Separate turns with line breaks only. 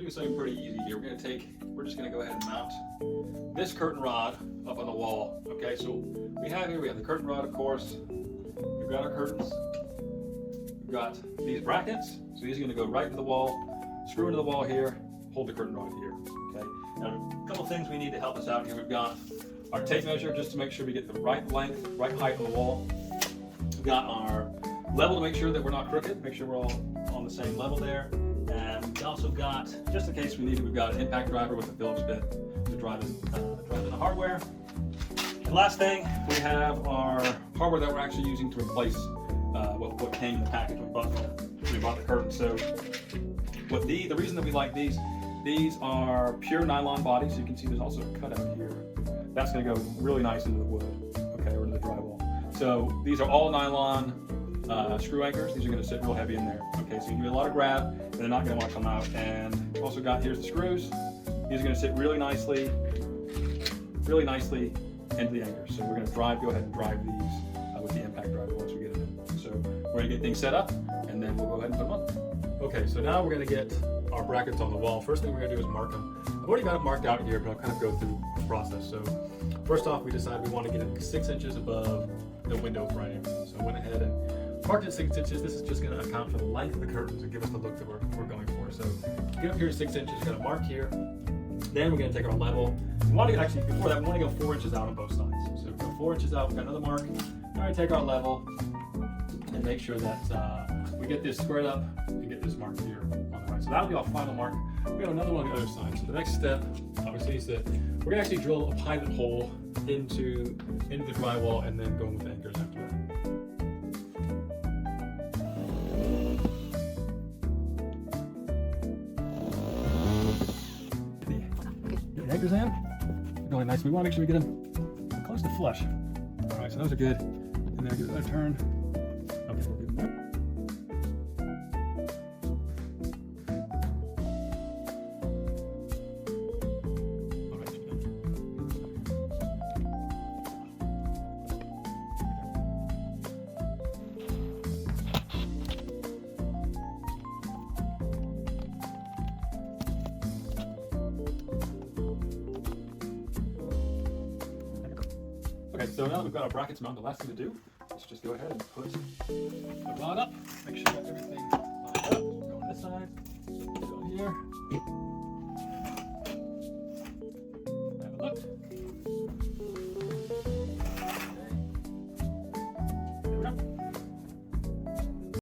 do something pretty easy here. We're just gonna go ahead and mount this curtain rod up on the wall. Okay, so we have the curtain rod, of course. We've got our curtains. We've got these brackets. So these are gonna go right into the wall, screw into the wall here, hold the curtain rod here. Okay. Now a couple things we need to help us out here. We've got our tape measure just to make sure we get the right length, right height on the wall. We've got our level to make sure that we're not crooked, make sure we're all on the same level there. And we also got, just in case we need it, we've got an impact driver with a Phillips bit to drive in the hardware. And last thing, we have our hardware that we're actually using to replace what came in the package when we bought the curtain. So the reason that we like these are pure nylon bodies. So you can see there's also a cutout here. That's going to go really nice into the wood, okay, or into the drywall. So these are all nylon screw anchors. These are going to sit real heavy in there. Okay, so you can do a lot of grab, and they're not going to want to come out. And also got, here's the screws. These are going to sit really nicely into the anchors. So we're going to go ahead and drive these with the impact driver once we get it in. So we're going to get things set up, and then we'll go ahead and put them on. Okay, so now we're going to get our brackets on the wall. First thing we're going to do is mark them. I've already got it marked out here, but I'll kind of go through the process. So first off, we decided we want to get it 6 inches above the window frame. So I went ahead and marked it 6 inches. This is just going to account for the length of the curtains and give us the look that we're going for. So get up here to 6 inches, we're going to mark here. Then we're going to take our level. We want to actually, before that, we want to go 4 inches out on both sides. So we go 4 inches out, we've got another mark. Now we take our level and make sure that we get this squared up and get this mark here on the right. So that'll be our final mark. We have another one on the other side. So the next step, obviously, is that we're going to actually drill a pilot hole into the drywall and then go with anchors after that. Get the anchors in. Really nice. We want to make sure we get them close to flush. All right, so those are good. And then give it a turn. Okay, we'll do that. Okay, so now that we've got our brackets mounted, the last thing to do is just go ahead and put the rod up. Make sure that everything lined up. Go on this side, go on here.